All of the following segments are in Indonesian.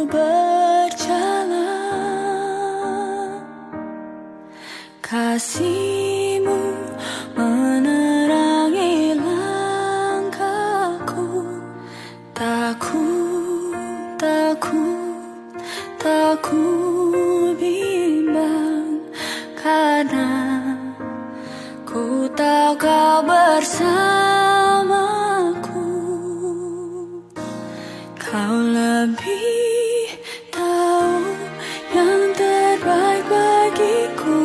berjalan, kasih-Mu menerangi langkahku. Takut bimbang, karena ku tahu Kau bersamaku. Kau lebih tahu yang terbaik bagiku.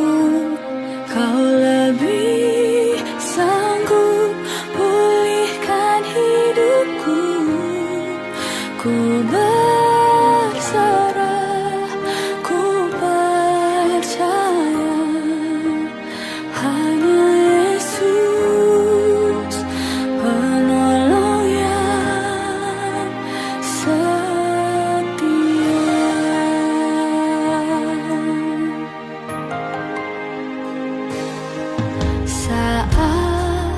Kau lebih sanggup pulihkan hidupku. Ku berserah, ku percaya, hanya Yesus penolong yang setia. Saat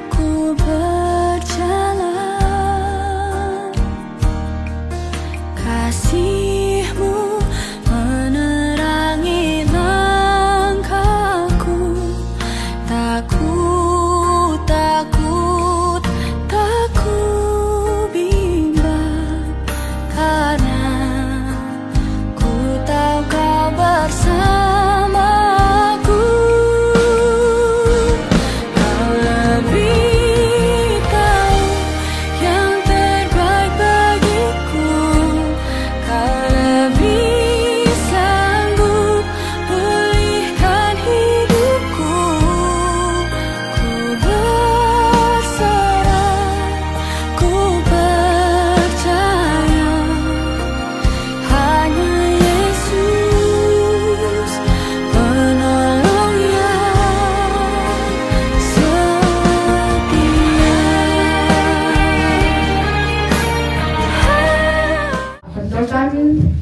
ku berjalan, kasih-Mu menerangi langkahku. Takut bimbang, karena ku tahu Kau bersamaku. Kau lebih tahu yang terbaik bagiku. Kau lebih sanggup pulihkan hidupku. Ku berserah, ku percaya, hanya Yesus penolong yang setia. Bentrokan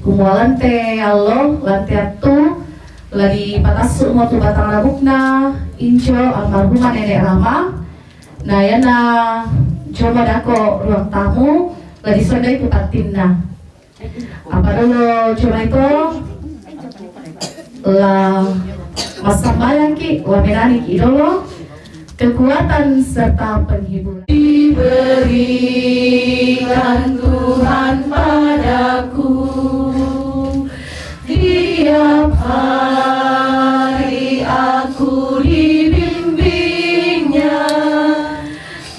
kumualan teh Allah lantai atu ladi patasu motu batang rabukna injo almarhumah nenek Rama. Nah yana coba dako ruang tamu ladi sondai putartinna. Apa dulu coba itu lah masambayan ki wamenani ki dulu kekuatan serta penghibur diberikan Tuhan padaku. Tiap hari aku dibimbingnya,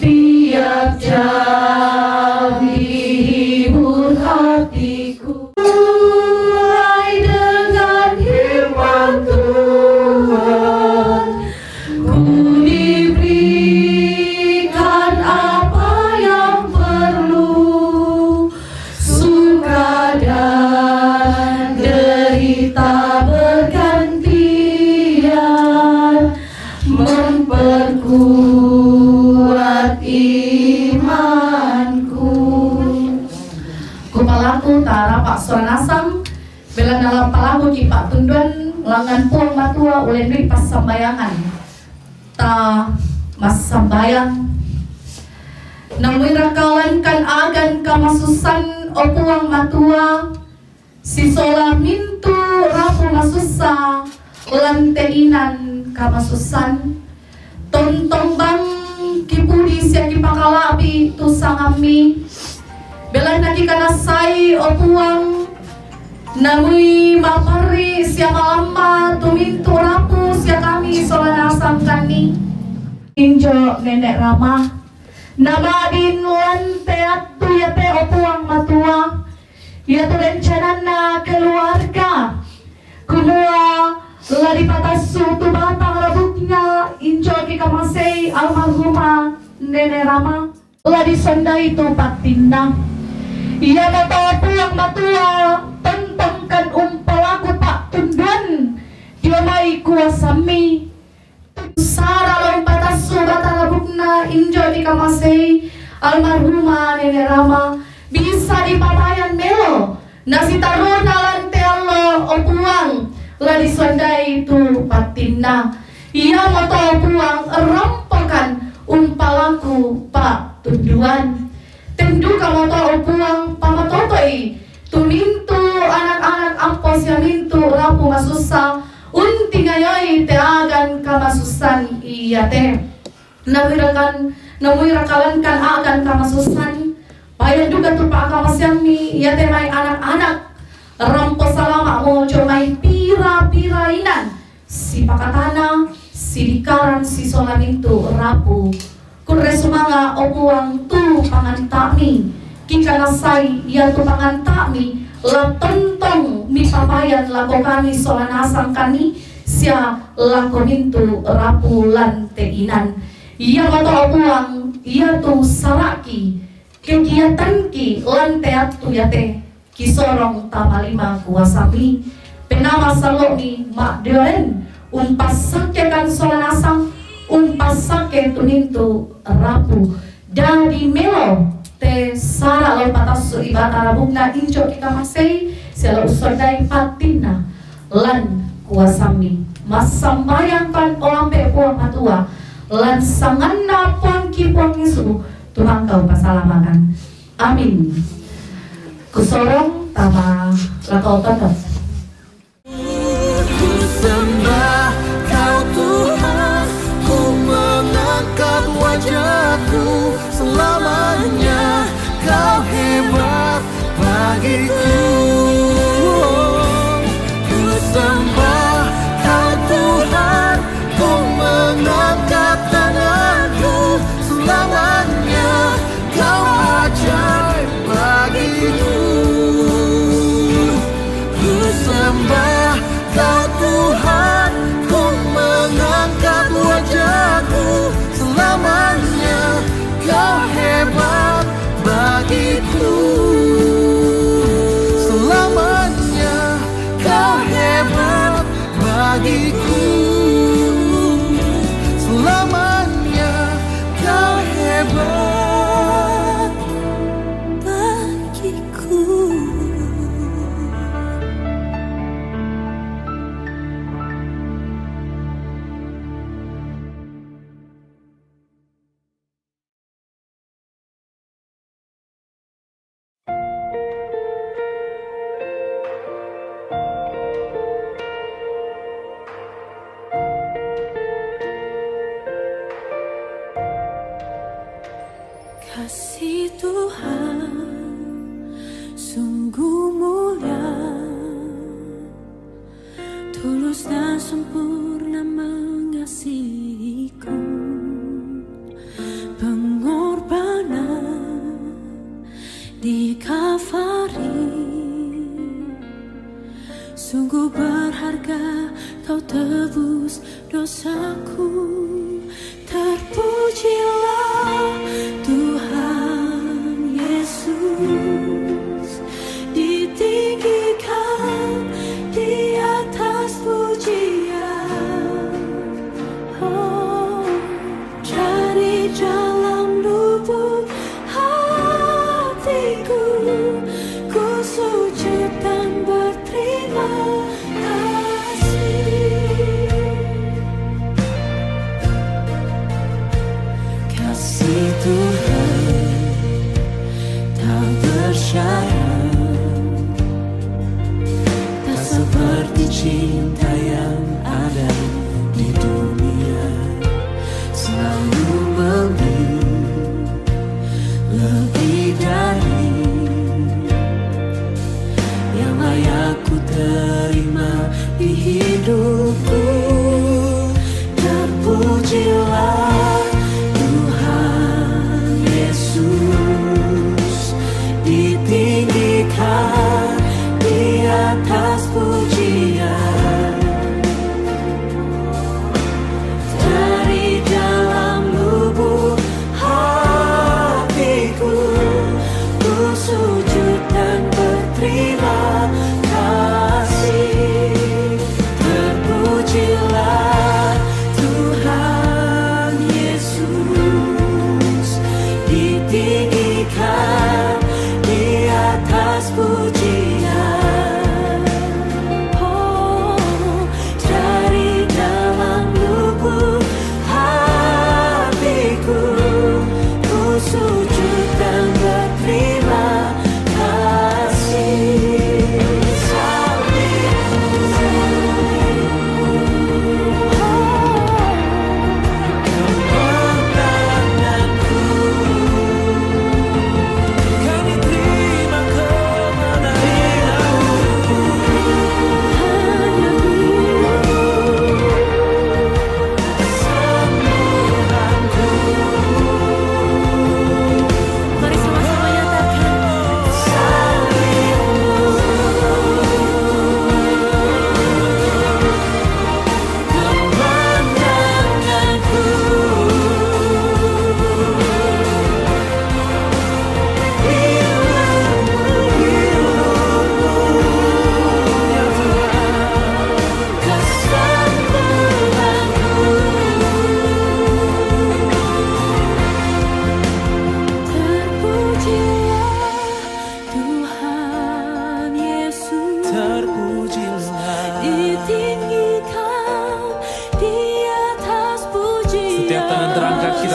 tiap jam dihibur hatiku. Mulai dengan firman Tuhan, ku diberikan apa yang perlu, suka dan derita bergantian, memperkuat imanku. Kupalaku tara Pak Suranasam bela dalam palaku ki Pak Tunduan langan puang matua ulen dui pas sambayangan ta mas sambayang namun rakalan kan agan kamasusan o puang matua sisola mintu rapu masusa ulan teinan kamasusan tontong bang kipudi siya kipakalabi tu sangami bela naki kanasai o puang namui mapari siya kalamba tumintu rapu siya kami solanasang kani injo nenek Rama nama din lante atu yate opuang matua yatu rencana na keluarga kumua lari patasu tu batang rabuknya injo kikamasei almarhumah nenek Rama lari sondai tu patina iya mata puang matua tentangkan umpalaku Pak Tunduan dia mai kuasami sara lalu patasu batang rabukna injo dikamasei almarhumah nenek Rama bisa dipapayan melo nasi taruna lante Allah opuang lari sondai tu patina iya mata opuang rompokan umpalaku Pak Tunduan tendu kamu tahu puang pamatotoi tumintu siamintu rapu masusa unti ngayoi te agan kamasusan iya te namwirakalan kan agan kamasusan bayan juga tu pa akamasyami iya te may anak-anak rampo salama mo jo may pira-pira inan si pakatana si dikaran si solamintu rapu kunre sumanga opuang tu pangantami kinkanasay iya tu pangantami la tontong mi papayan lako kami solanasang kami siya lako mintu rapulan teinan iya mato opuang iya tu saraki kegiatan ki lanteat tu yate kisorong tamalima kuasami penama salomi mak dioen umpasake kan solanasang umpasake tunintu rapu dari melo te sara lo patasu ibata rabugna injo kita masay sila usodai patina lan kuasami masambayang pan olampe puang matua lan sanganna puang kipuang isu Tuhan kau pasalamakan amin kusorong tama lakau totot ku sembah kau Tuhan ku mengangkat wajahku selamanya kau hebat bagiku ku sembah kau Tuhan ku mengangkat tanganku selamanya kau ajaib bagiku ku sembah kau Tuhan ku mengangkat wajahku selamanya kau hebat bagiku selamanya kau hebat bagiku selamanya kau hebat bagiku. Kasih Tuhan sungguh mulia, tulus dan sempurna mengasihiku. Pengorbanan di Kalvari sungguh berharga, kau tebus dosaku. Terpujilah Tuhan Yesus, ditinggikan di atas pujian. Oh, dari dalam lubuk hatiku, ku sujud dan berterima kasih. Kasih Tuhan tak bersyarat, tak seperti cinta yang ada di dunia. Selalu memberi lebih dari yang layak ku terima di hidupku. Terpujilah Tuhan Yesus, ditinggikan di atas pujian. Dari dalam lubuk hatiku, ku sujud dan berterima kasih. Terpuji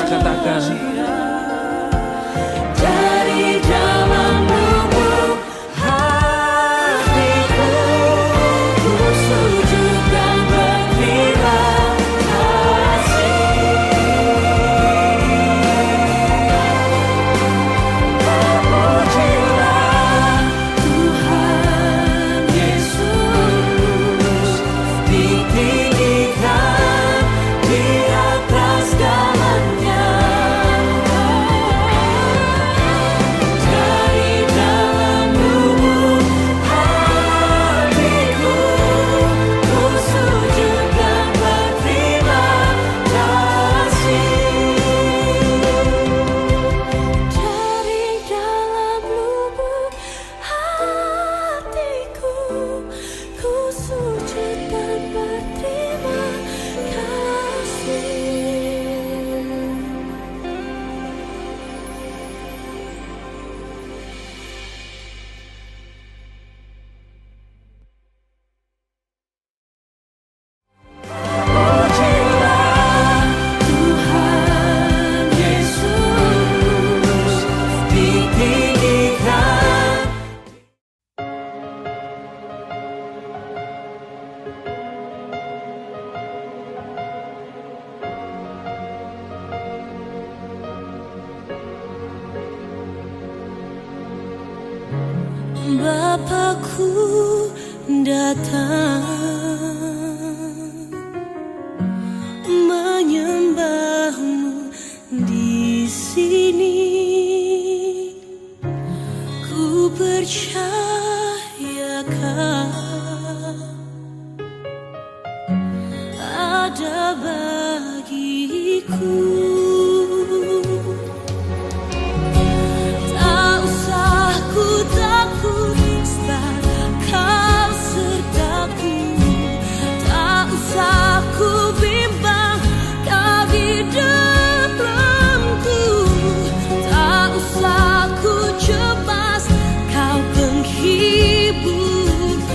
katakan. Dari dalam lubuk hatiku, ku sujud dan berterima kasih. Terpujilah Tuhan Yesus, ditinggikan di atas segalanya. Dari dalam lubuk hatiku, ku sujud dan berterima kasih. Dari dalam lubuk hatiku, ku sujud dan berterima kasih. Pujilah Tuhan Yesus, ditinggikan. Bapakku datang menyembahmu di sini. Ku percayakan ada bagiku. Tak usah ku takut, sebab Kau sertaku. Tak usah ku bimbang, Kau di dalamku. Tak usah ku cemas, Kau penghiburku.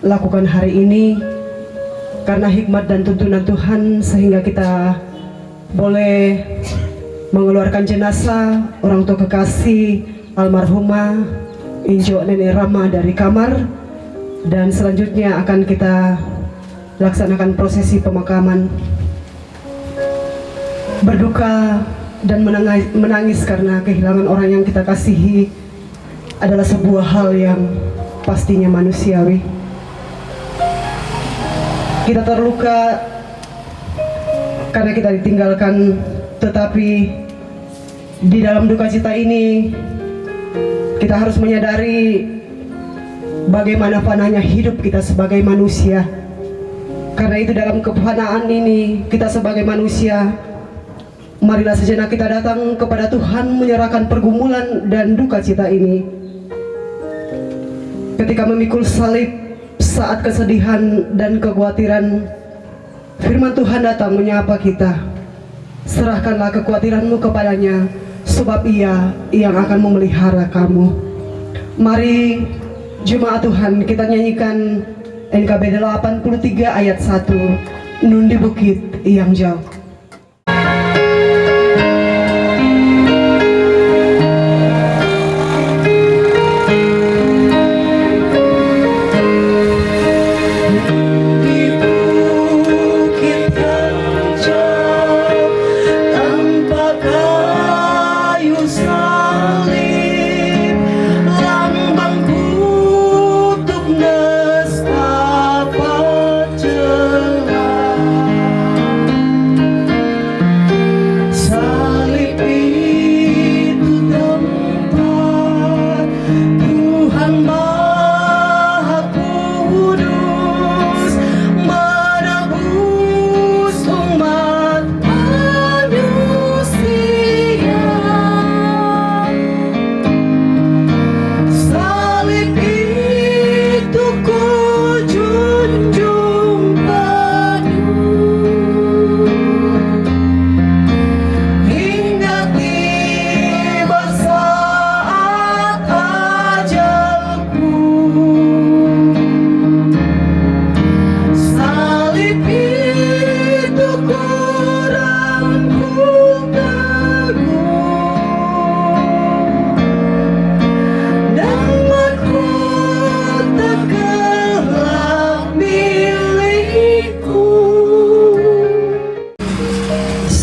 lakukan hari ini karena hikmat dan tuntunan Tuhan, sehingga kita boleh mengeluarkan jenazah orang tua kekasih almarhumah Injo Nenek Rama dari kamar, dan selanjutnya akan kita laksanakan prosesi pemakaman. Berduka dan menangis karena kehilangan orang yang kita kasihi adalah sebuah hal yang pastinya manusiawi. Kita terluka karena kita ditinggalkan, tetapi di dalam duka cita ini kita harus menyadari bagaimana fananya hidup kita sebagai manusia. Karena itu dalam kefanaan ini kita sebagai manusia, marilah sejenak kita datang kepada Tuhan menyerahkan pergumulan dan duka cita ini. Ketika memikul salib saat kesedihan dan kekhawatiran, firman Tuhan datang menyapa kita. Serahkanlah kekhawatiranmu kepadanya, sebab Ia yang akan memelihara kamu. Mari jemaat Tuhan, kita nyanyikan NKB 83 ayat 1, Nun di Bukit yang Jauh.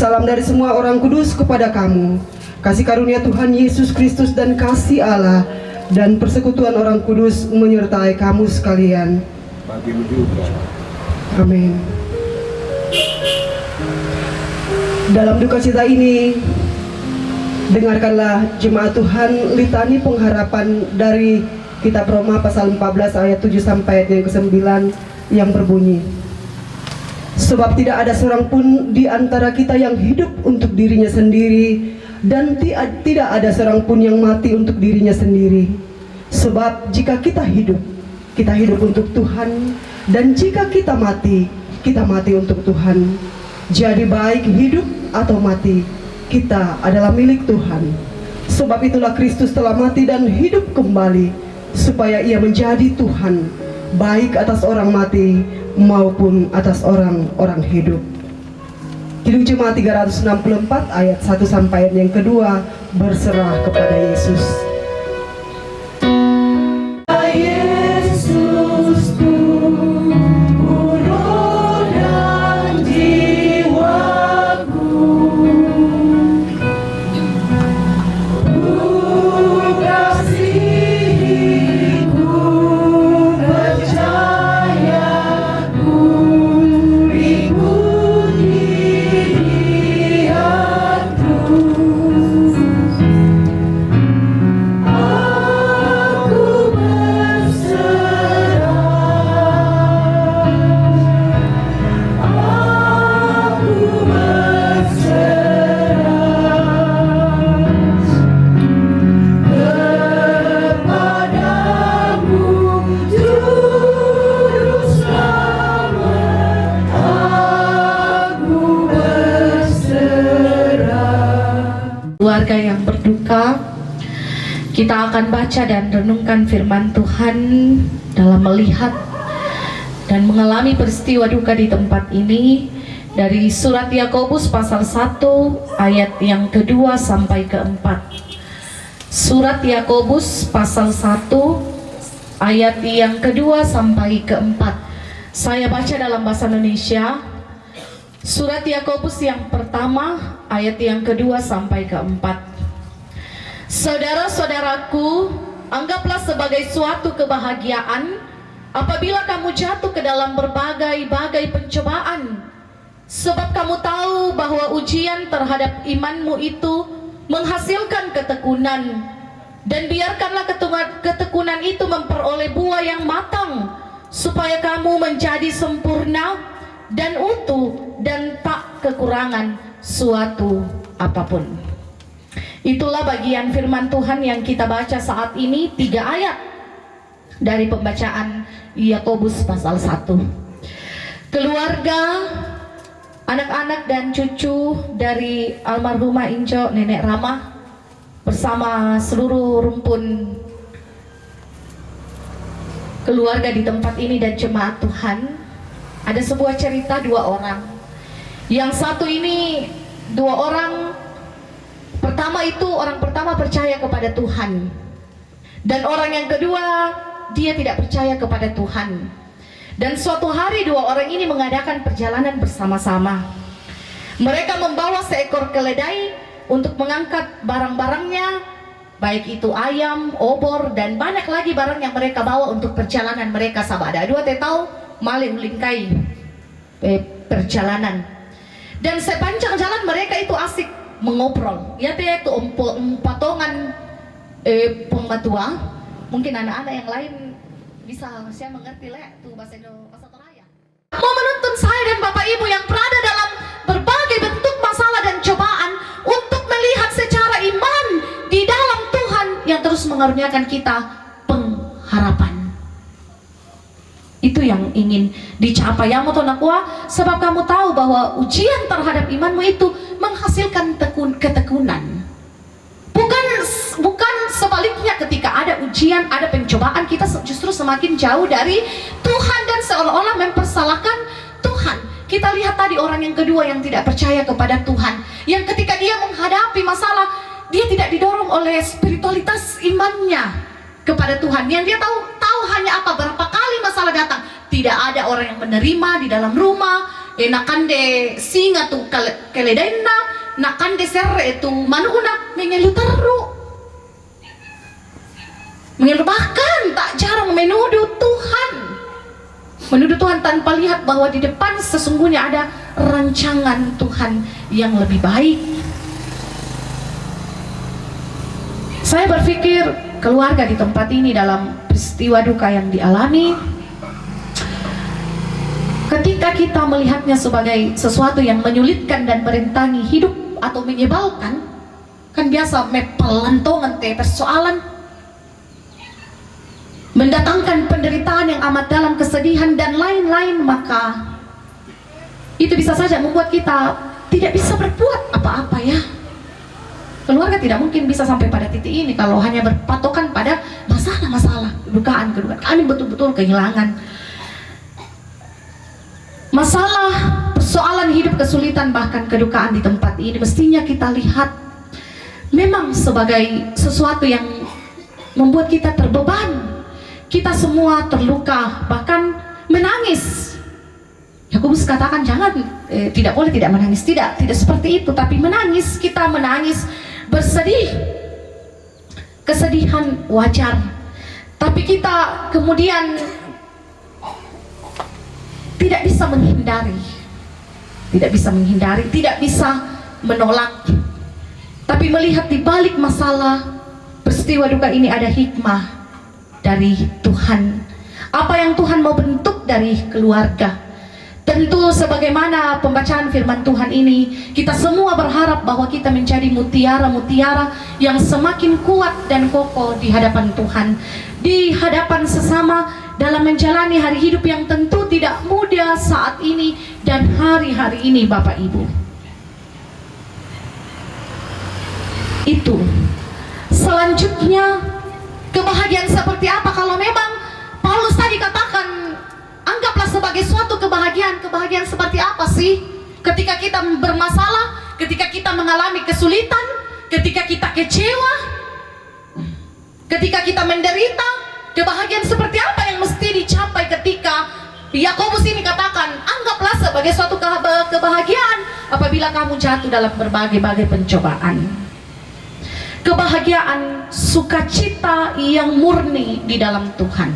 Salam dari semua orang kudus kepada kamu. Kasih karunia Tuhan Yesus Kristus dan kasih Allah dan persekutuan orang kudus menyertai kamu sekalian. Bagimu juga. Amin. Dalam duka cita ini, dengarkanlah jemaat Tuhan litani pengharapan dari Kitab Roma pasal 14 ayat 7 sampai ayat yang ke-9 yang berbunyi, sebab tidak ada seorang pun di antara kita yang hidup untuk dirinya sendiri, dan tidak ada seorang pun yang mati untuk dirinya sendiri. Sebab jika kita hidup untuk Tuhan, dan jika kita mati untuk Tuhan. Jadi baik hidup atau mati, kita adalah milik Tuhan. Sebab itulah Kristus telah mati dan hidup kembali, supaya Ia menjadi Tuhan, baik atas orang mati maupun atas orang-orang hidup. Kidung Jemaat 364 ayat 1 sampai ayat yang kedua, berserah kepada Yesus. Keluarga yang berduka, kita akan baca dan renungkan firman Tuhan dalam melihat dan mengalami peristiwa duka di tempat ini. Dari surat Yakobus pasal 1 ayat yang kedua sampai keempat. Surat Yakobus pasal 1 ayat yang kedua sampai keempat. Saya baca dalam bahasa Indonesia. Surat Yakobus yang pertama ayat yang kedua sampai keempat. Saudara-saudaraku, anggaplah sebagai suatu kebahagiaan apabila kamu jatuh ke dalam berbagai-bagai pencobaan. Sebab kamu tahu bahwa ujian terhadap imanmu itu menghasilkan ketekunan. Dan biarkanlah ketekunan itu memperoleh buah yang matang, supaya kamu menjadi sempurna dan utuh dan tak kekurangan suatu apapun. Itulah bagian firman Tuhan yang kita baca saat ini, 3 ayat dari pembacaan Yakobus pasal 1. Keluarga, anak-anak dan cucu dari almarhumah Injo Nenek Rama bersama seluruh rumpun keluarga di tempat ini dan jemaat Tuhan, ada sebuah cerita 2 orang. Yang satu ini 2 orang pertama itu, orang pertama percaya kepada Tuhan, dan orang yang kedua dia tidak percaya kepada Tuhan. Dan suatu hari 2 orang ini mengadakan perjalanan bersama-sama. Mereka membawa seekor keledai untuk mengangkat barang-barangnya, baik itu ayam, obor, dan banyak lagi barang yang mereka bawa untuk perjalanan mereka. Sabada 2 tetau maling lingkai perjalanan. Dan sepanjang jalan mereka itu asik mengobrol. Ya teh itu patongan pembatua. Mungkin anak-anak yang lain bisa saya mengerti tuh bahasa Toraja. Mau menuntun saya dan Bapak Ibu yang berada dalam berbagai bentuk masalah dan cobaan untuk melihat secara iman di dalam Tuhan yang terus mengaruniakan kita pengharapan. Itu yang ingin dicapai ya motonakwa, sebab kamu tahu bahwa ujian terhadap imanmu itu menghasilkan ketekunan. Bukan sebaliknya, ketika ada ujian, ada pencobaan, kita justru semakin jauh dari Tuhan dan seolah-olah mempersalahkan Tuhan. Kita lihat tadi orang yang kedua yang tidak percaya kepada Tuhan, yang ketika dia menghadapi masalah, dia tidak didorong oleh spiritualitas imannya kepada Tuhan. Yang dia tahu hanya apa, berapa kali masalah datang, tidak ada orang yang menerima di dalam rumah. Enakan de singa tu keledaina, nakan de serre tu manuna mengelu teruk. Bahkan tak jarang menuduh Tuhan. Menuduh Tuhan tanpa lihat bahwa di depan sesungguhnya ada rancangan Tuhan yang lebih baik. Saya berpikir keluarga di tempat ini dalam peristiwa duka yang dialami, ketika kita melihatnya sebagai sesuatu yang menyulitkan dan merintangi hidup atau menyebalkan, kan biasa mepelantongan persoalan, mendatangkan penderitaan yang amat dalam, kesedihan dan lain-lain, maka itu bisa saja membuat kita tidak bisa berbuat apa-apa ya. Keluarga tidak mungkin bisa sampai pada titik ini kalau hanya berpatokan pada masalah-masalah, kedukaan. Kami betul-betul kehilangan masalah, persoalan hidup, kesulitan, bahkan kedukaan di tempat ini. Mestinya kita lihat memang sebagai sesuatu yang membuat kita terbeban. Kita semua terluka, bahkan menangis. Yakobus katakan jangan, tidak boleh tidak menangis. Tidak seperti itu, tapi menangis. Kita menangis, bersedih, kesedihan wajar. Tapi kita kemudian tidak bisa menghindari, tidak bisa menolak. Tapi melihat di balik masalah, peristiwa duka ini ada hikmah dari Tuhan. Apa yang Tuhan mau bentuk dari keluarga? Tentu sebagaimana pembacaan firman Tuhan ini, kita semua berharap bahwa kita menjadi mutiara-mutiara yang semakin kuat dan kokoh di hadapan Tuhan, di hadapan sesama, dalam menjalani hari hidup yang tentu tidak mudah saat ini dan hari-hari ini, Bapak Ibu. Itu. Selanjutnya, kebahagiaan seperti apa kalau memang Paulus tadi katakan, anggaplah sebagai suatu kebahagiaan. Kebahagiaan seperti apa sih? Ketika kita bermasalah, ketika kita mengalami kesulitan, ketika kita kecewa, ketika kita menderita, kebahagiaan seperti apa yang mesti dicapai ketika Yakobus ini katakan, anggaplah sebagai suatu kebahagiaan apabila kamu jatuh dalam berbagai-bagai pencobaan. Kebahagiaan, sukacita yang murni di dalam Tuhan.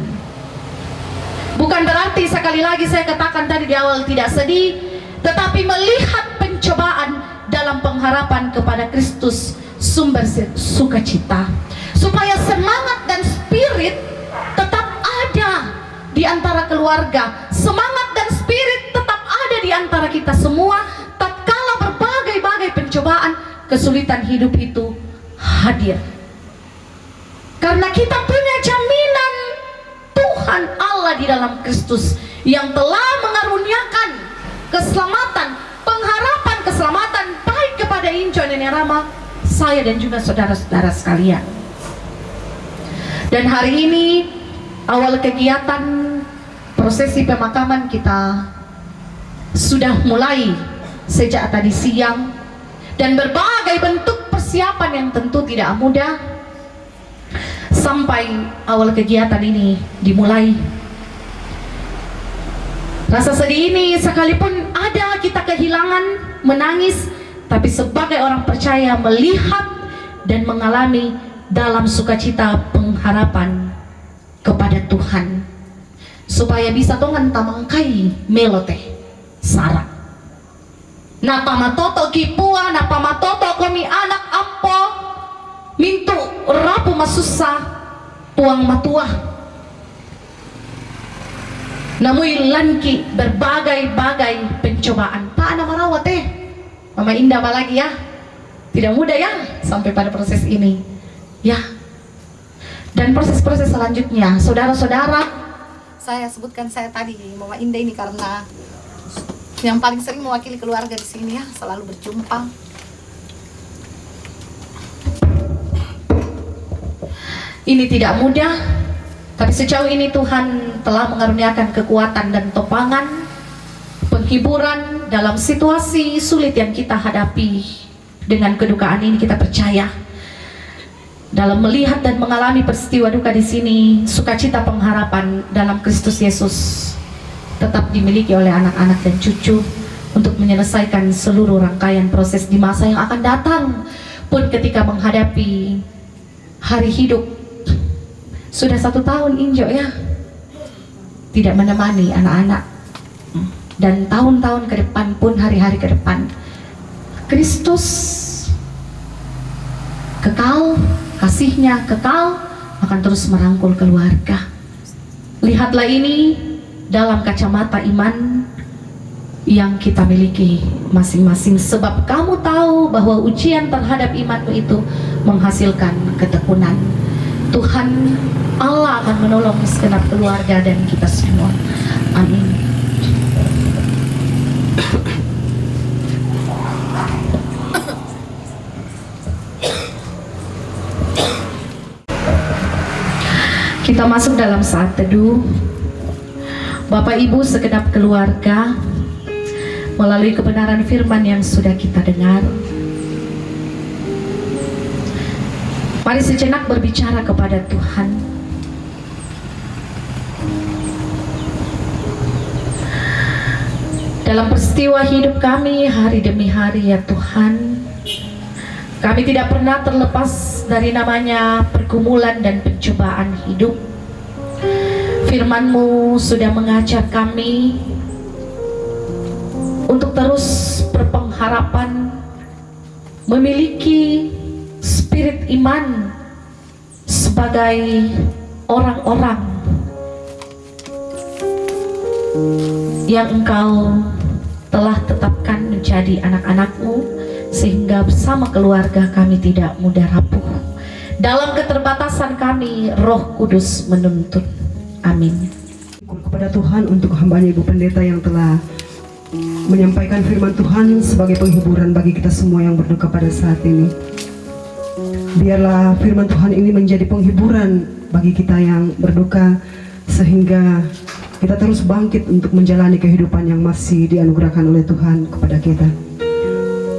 Bukan berarti, sekali lagi saya katakan tadi di awal, tidak sedih, tetapi melihat pencobaan dalam pengharapan kepada Kristus, sumber sukacita, supaya semangat dan spirit tetap ada di antara keluarga. Semangat dan spirit tetap ada di antara kita semua tatkala berbagai-bagai pencobaan, kesulitan hidup itu hadir. Karena kita punya jaminan Tuhan Allah di dalam Kristus yang telah mengaruniakan keselamatan, pengharapan keselamatan baik kepada Injo, Nenek Rama, saya dan juga saudara-saudara sekalian. Dan hari ini awal kegiatan prosesi pemakaman kita sudah mulai sejak tadi siang, dan berbagai bentuk persiapan yang tentu tidak mudah sampai awal kegiatan ini dimulai. Rasa sedih ini sekalipun ada kita kehilangan, menangis, tapi sebagai orang percaya melihat dan mengalami dalam sukacita pengharapan kepada Tuhan, supaya bisa tongan tamangkai melote sarang. Napa matoto kipua, napa matoto komi anak ampo, mintu rapu masusa puang matuah. Namun lanki berbagai-bagai pencobaan. Pak nama rawat Mama Indah apa lagi ya? Tidak mudah ya sampai pada proses ini. Ya. Dan proses-proses selanjutnya, saudara-saudara, saya sebutkan saya tadi Mama Indah ini karena yang paling sering mewakili keluarga di sini ya, selalu berjumpa. Ini tidak mudah, tapi sejauh ini Tuhan telah mengaruniakan kekuatan dan topangan, penghiburan dalam situasi sulit yang kita hadapi. Dengan kedukaan ini kita percaya, dalam melihat dan mengalami peristiwa duka di sini, sukacita pengharapan dalam Kristus Yesus tetap dimiliki oleh anak-anak dan cucu untuk menyelesaikan seluruh rangkaian proses di masa yang akan datang. Pun ketika menghadapi hari hidup, sudah 1 tahun Injo ya tidak menemani anak-anak, dan tahun-tahun ke depan pun, hari-hari ke depan, Kristus kekal, kasihnya kekal akan terus merangkul keluarga. Lihatlah ini dalam kacamata iman yang kita miliki masing-masing, sebab kamu tahu bahwa ujian terhadap imanmu itu menghasilkan ketekunan. Tuhan Allah akan menolong segenap keluarga dan kita semua. Amin. Kita masuk dalam saat teduh. Bapak Ibu segenap keluarga, melalui kebenaran firman yang sudah kita dengar, mari sejenak berbicara kepada Tuhan. Dalam peristiwa hidup kami hari demi hari ya Tuhan, kami tidak pernah terlepas dari namanya pergumulan dan pencobaan hidup. Firman-Mu sudah mengajar kami untuk terus berpengharapan, memiliki spirit iman sebagai orang-orang yang Engkau telah tetapkan menjadi anak-anak-Mu, sehingga bersama keluarga kami tidak mudah rapuh. Dalam keterbatasan kami, Roh Kudus menuntun. Amin. Kepada Tuhan untuk hambanya Ibu Pendeta yang telah menyampaikan firman Tuhan sebagai penghiburan bagi kita semua yang berduka pada saat ini. Biarlah firman Tuhan ini menjadi penghiburan bagi kita yang berduka, sehingga kita terus bangkit untuk menjalani kehidupan yang masih dianugerahkan oleh Tuhan kepada kita.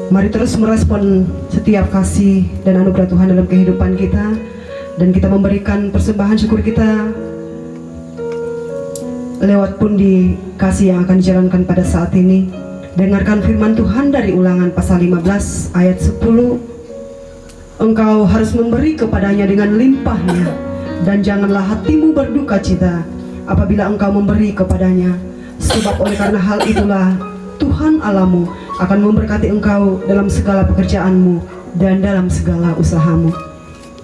Mari terus merespon setiap kasih dan anugerah Tuhan dalam kehidupan kita, dan kita memberikan persembahan syukur kita lewat pundi kasih yang akan dijalankan pada saat ini. Dengarkan firman Tuhan dari Ulangan pasal 15 ayat 10. Engkau harus memberi kepadanya dengan limpahnya, dan janganlah hatimu berduka cita apabila engkau memberi kepadanya, sebab oleh karena hal itulah Tuhan Allahmu akan memberkati engkau dalam segala pekerjaanmu dan dalam segala usahamu.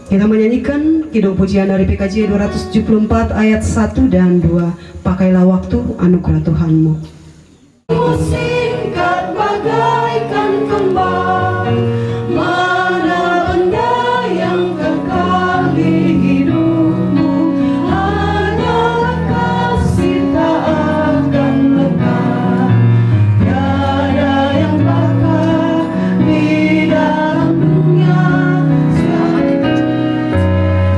Kita menyanyikan kidung pujian dari PKJ 274 ayat 1 dan 2. Pakailah waktu anugerah Tuhanmu. Singkat bagaikan kembang, mana benda yang kekal di hidupmu, hanyalah kasih tak akan lekang. Tiada yang bakal di dalam dunia.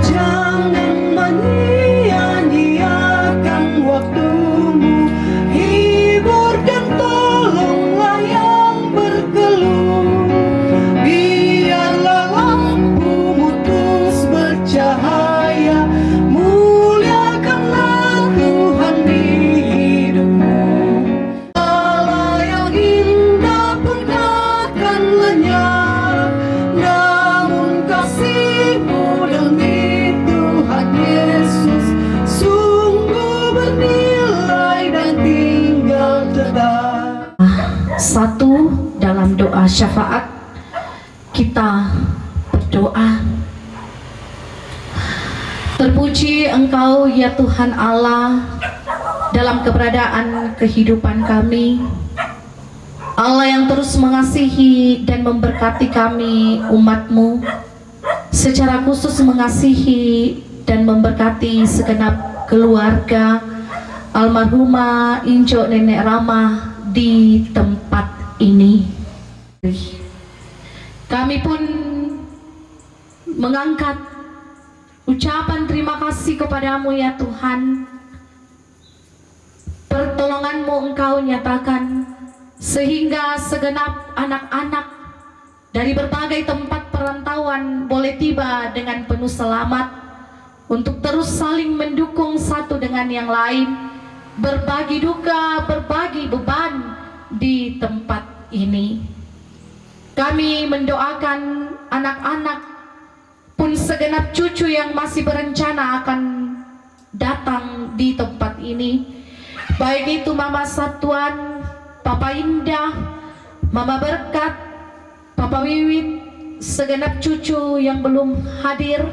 Jangan menyia-nyiakan waktumu, hibur dan tolonglah yang berkeluh. Biarlah lampumu terus bercahaya, muliakanlah Tuhan di hidupmu. Allah yang indah pun akan lenyap, namun kasih-Mu demi Tuhan Yesus sungguh bernilai dan tinggal tetap. Satu, dalam doa syafaat kita berdoa. Terpuji Engkau ya Tuhan Allah dalam keberadaan kehidupan kami, Allah yang terus mengasihi dan memberkati kami umat-Mu, secara khusus mengasihi dan memberkati segenap keluarga almarhumah Injo Nenek Rama di tempat ini. Kami pun mengangkat ucapan terima kasih kepadamu ya Tuhan. Pertolonganmu Engkau nyatakan sehingga segenap anak-anak dari berbagai tempat perantauan boleh tiba dengan penuh selamat untuk terus saling mendukung satu dengan yang lain, berbagi duka, berbagi beban di tempat ini. Kami mendoakan anak-anak pun segenap cucu yang masih berencana akan datang di tempat ini, baik itu Mama Satuan, Papa Indah, Mama Berkat, Papa Wiwit, segenap cucu yang belum hadir,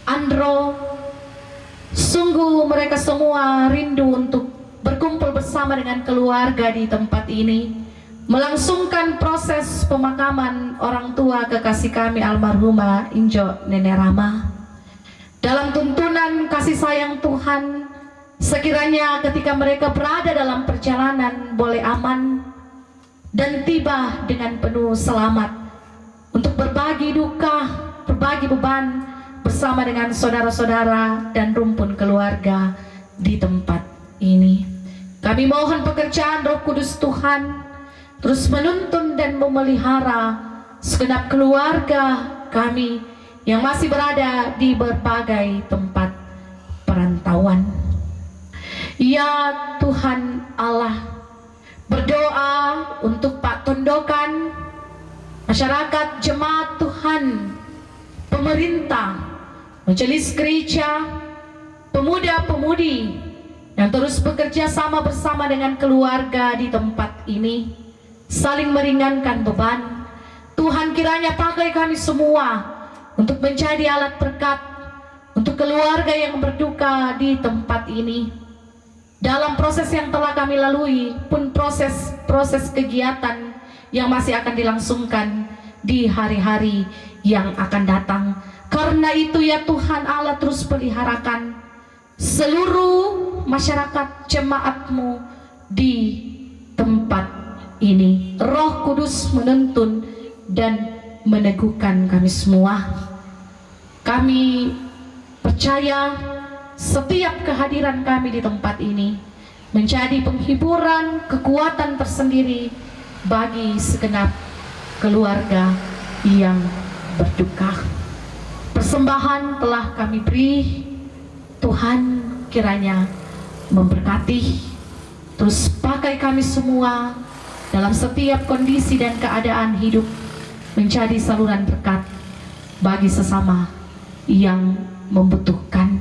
Andro. Sungguh mereka semua rindu untuk berkumpul bersama dengan keluarga di tempat ini, melangsungkan proses pemakaman orang tua kekasih kami almarhumah Injo Nenek Rama. Dalam tuntunan kasih sayang Tuhan, sekiranya ketika mereka berada dalam perjalanan boleh aman dan tiba dengan penuh selamat untuk berbagi duka, berbagi beban bersama dengan saudara-saudara dan rumpun keluarga di tempat ini. Kami mohon pekerjaan Roh Kudus Tuhan terus menuntun dan memelihara segenap keluarga kami yang masih berada di berbagai tempat perantauan. Ya Tuhan Allah, berdoa untuk Pak Tondokan, masyarakat jemaat Tuhan, pemerintah, majelis gereja, pemuda-pemudi yang terus bekerja sama bersama dengan keluarga di tempat ini, saling meringankan beban. Tuhan kiranya pakai kami semua untuk menjadi alat berkat untuk keluarga yang berduka di tempat ini. Dalam proses yang telah kami lalui pun proses kegiatan yang masih akan dilangsungkan di hari-hari yang akan datang. Karena itu ya Tuhan Allah, terus peliharakan seluruh masyarakat jemaat-Mu di tempat ini. Roh Kudus menuntun dan meneguhkan kami semua. Kami percaya setiap kehadiran kami di tempat ini menjadi penghiburan, kekuatan tersendiri bagi segenap keluarga yang berduka. Persembahan telah kami beri, Tuhan kiranya memberkati, terus pakai kami semua dalam setiap kondisi dan keadaan hidup menjadi saluran berkat bagi sesama yang membutuhkan.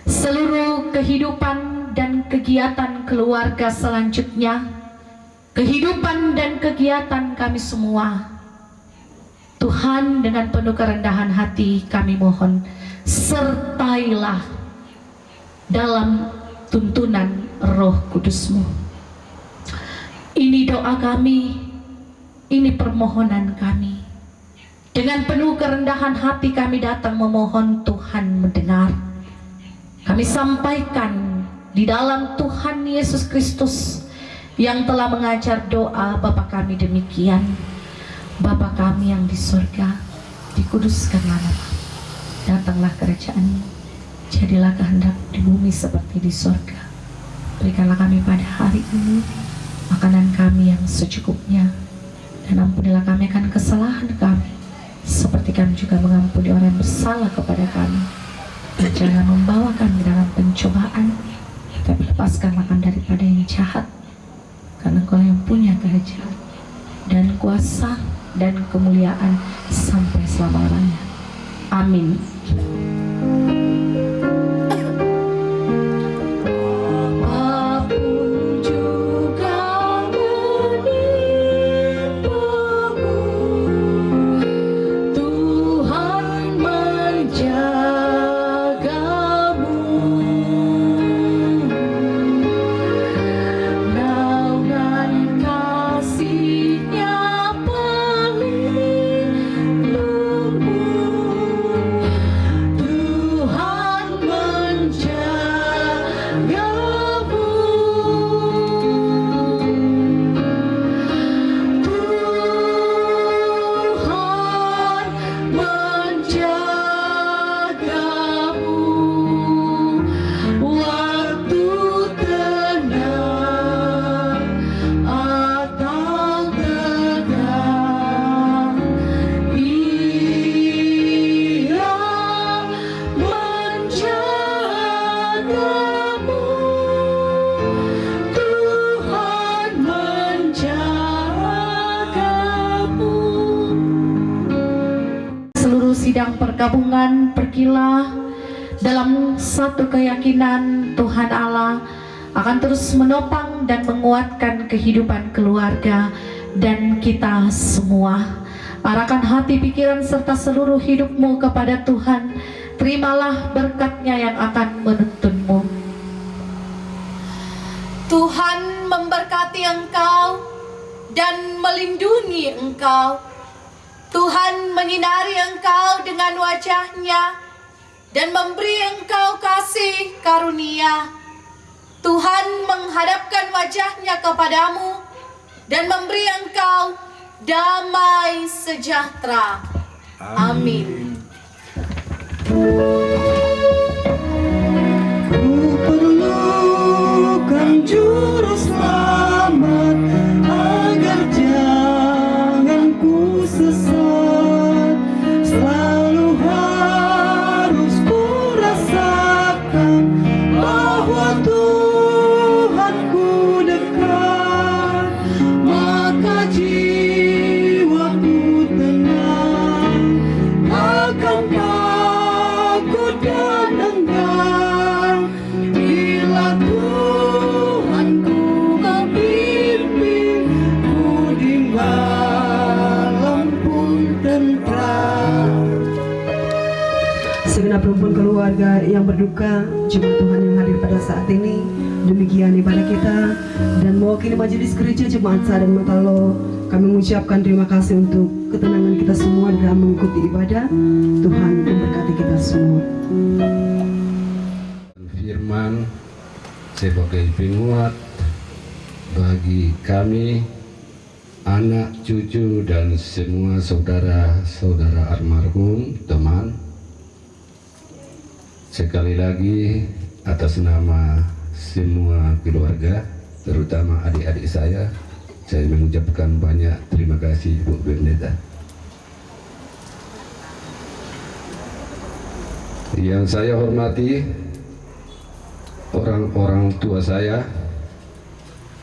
Seluruh kehidupan dan kegiatan keluarga selanjutnya, kehidupan dan kegiatan kami semua, Tuhan, dengan penuh kerendahan hati kami mohon, sertailah dalam tuntunan Roh Kudus-Mu. Ini doa kami, ini permohonan kami. Dengan penuh kerendahan hati kami datang memohon, Tuhan mendengar. Kami sampaikan di dalam Tuhan Yesus Kristus yang telah mengajar doa Bapa kami demikian. Bapa kami yang di surga, dikuduskanlah nama, datanglah kerajaan-Mu, jadilah kehendak di bumi seperti di surga. Berikanlah kami pada hari ini makanan kami yang secukupnya, dan ampunilah kami akan kesalahan kami, seperti kami juga mengampuni orang yang bersalah kepada kami. Dan jangan membawa kami dalam pencobaan, tapi lepaskanlah kami daripada yang jahat, karena Engkau yang punya kerajaan dan kuasa dan kemuliaan sampai selama-lamanya. Amin. Apapun juga menimpamu, Tuhan menjagamu. Naungan kasih-Nya sidang pergabungan, pergilah dalam satu keyakinan Tuhan Allah akan terus menopang dan menguatkan kehidupan keluarga dan kita semua. Arahkan hati, pikiran, serta seluruh hidupmu kepada Tuhan. Terimalah berkat-Nya yang akan menuntunmu. Tuhan memberkati engkau dan melindungi engkau. Tuhan menyinari engkau dengan wajah-Nya dan memberi engkau kasih karunia. Tuhan menghadapkan wajah-Nya kepadamu dan memberi engkau damai sejahtera. Amin. Ku perlukan juru selamat agar jangan ku sesat. Selalu harus ku rasakan bahwa Tuhanku dekat, maka jiwaku tenang, akan takut dan enggan bila Tuhanku membimbing ku di malam pun tentram. Segenap rumpun keluarga yang berduka, jemaat Tuhan yang hadir pada saat ini, demikian ibadah kita, dan mewakili majelis gereja Jemaat Sadar Matalo, kami mengucapkan terima kasih untuk ketenangan kita semua dalam mengikuti ibadah. Tuhan memberkati kita semua. Firman sebagai penguat bagi kami, anak, cucu, dan semua saudara-saudara almarhum, teman, sekali lagi atas nama semua keluarga, terutama adik-adik saya mengucapkan banyak terima kasih Bu Pendeta. Yang saya hormati orang-orang tua saya,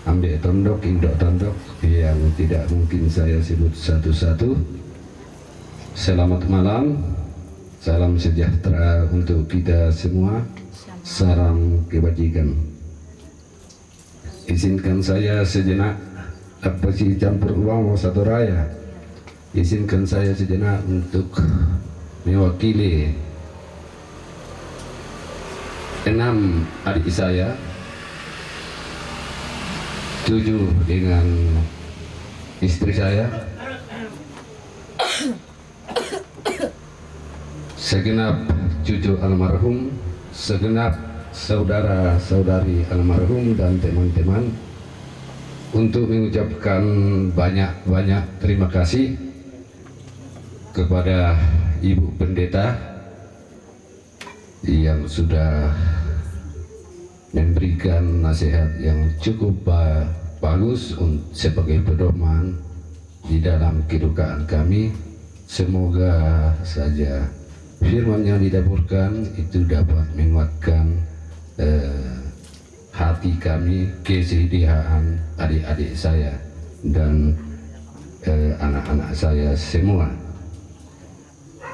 Ambek Tondok, Indok Tondok, yang tidak mungkin saya sebut satu-satu. Selamat malam, salam sejahtera untuk kita semua, salam kebajikan. Izinkan saya sejenak, apa sih campur uang mau satu raya. Izinkan saya sejenak untuk mewakili 6 adik saya, 7 dengan istri saya, segenap cucu almarhum, segenap saudara-saudari almarhum dan teman-teman, untuk mengucapkan banyak-banyak terima kasih kepada Ibu Pendeta yang sudah memberikan nasihat yang cukup bagus sebagai pedoman di dalam kedukaan kami. Semoga saja firman yang didapurkan itu dapat menguatkan hati kami, kesediaan adik-adik saya dan anak-anak saya semua.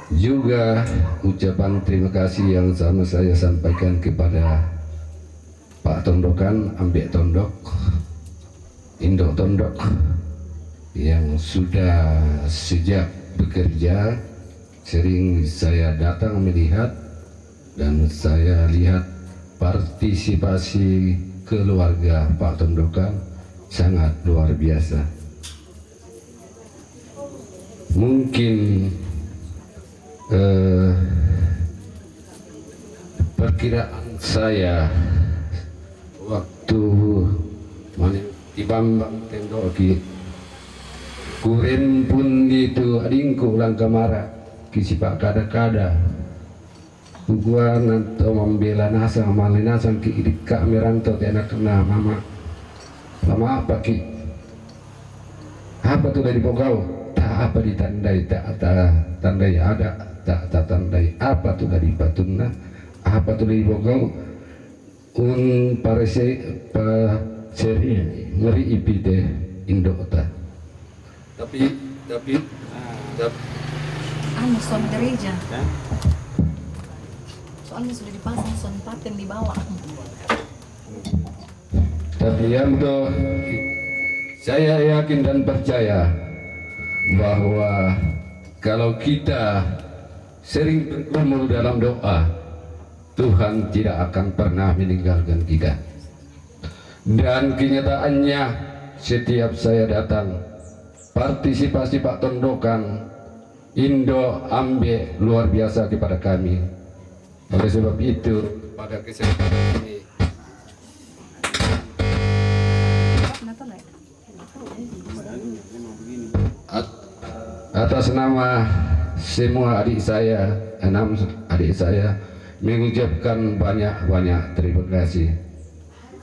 Juga ucapan terima kasih yang sama saya sampaikan kepada Pak Tondokan, Ambek Tondok, Indok Tondok, yang sudah sejak bekerja sering saya datang melihat, dan saya lihat partisipasi keluarga Pak Tondokan sangat luar biasa. Mungkin perkiraan saya waktu di Bambang Tendoki kuren pun itu adingku langkah marah kisipak kada-kada gua nanto membela nasa malin nasa ki kak meranto tenak kena mama apa ki apa tuh dari pokau tak apa ditandai tak tandai ada tak tandai apa tuh dari batuna apa tuh dari pokau parese seri ngeri ipite indota tapi son gereja. Soalnya sudah dipasang son paten di bawah. Tapi yang tuh saya yakin dan percaya bahwa kalau kita sering bertemu dalam doa, Tuhan tidak akan pernah meninggalkan kita. Dan kenyataannya setiap saya datang, partisipasi Pak Tondokan, Indo, Ambe luar biasa kepada kami. Oleh sebab itu pada kesempatan ini atas nama semua adik saya, 6 adik saya, mengucapkan banyak-banyak terima kasih.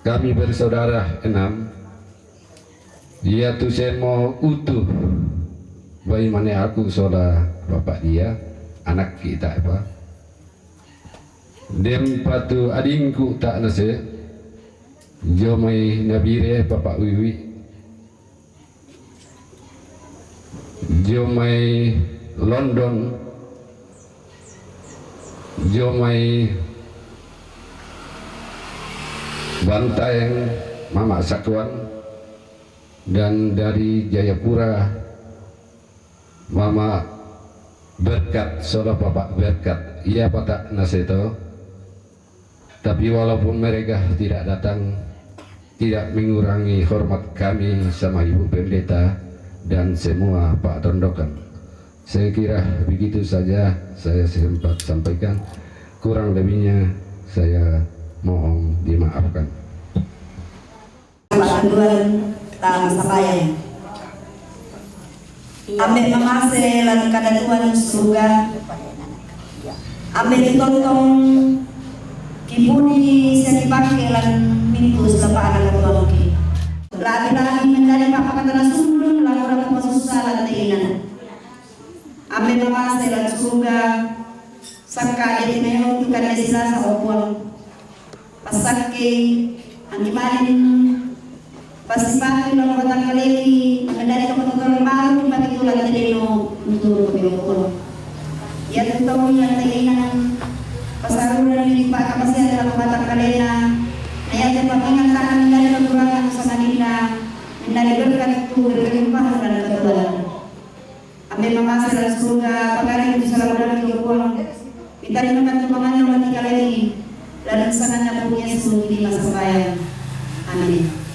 Kami bersaudara 6, dia tuh saya mau utuh bagaimana aku saudara bapak dia, anak kita apa dem patu adingku tak nase jomai nabire bapak wiwi jomai London jomai Bantaeng Mama Sakwan, dan dari Jayapura Mama Berkat, saudara bapak Berkat, iya patak naseto. Tapi walaupun mereka tidak datang, tidak mengurangi hormat kami sama Ibu Pendeta dan semua Pak Tondokan. Saya kira begitu saja saya sempat sampaikan, kurang lebihnya saya mohon dimaafkan. Panduan tang sapaya. Ambil memase lan kada Tuhan surga. Ambil tontong Kibuni sa dipakai lan pintu selapa ala tuangki. Lagi-lagi menjadi pakatan sundun lalu orang masusah lan teinan. Ame mama lan surga sangka jadi meho tukan sila sa opuang. Pasake angimalin pasipakin lang batang kaleli menjadi keputusan baru bagi tulang teleno untuk kebelokon. Ya tentu yang teinan pasaruran ini Pak kapasya dalam batang kalena. Ayat yang mengingatkan dari kekurangan sama dinda dari berkat itu berlimpah dan ketulan. Amin mama dalam surga pagari itu salam dan keluar. Kita dimakan tumangan yang mati kali dan sangatnya punya sungguh di masa bayang. Amin.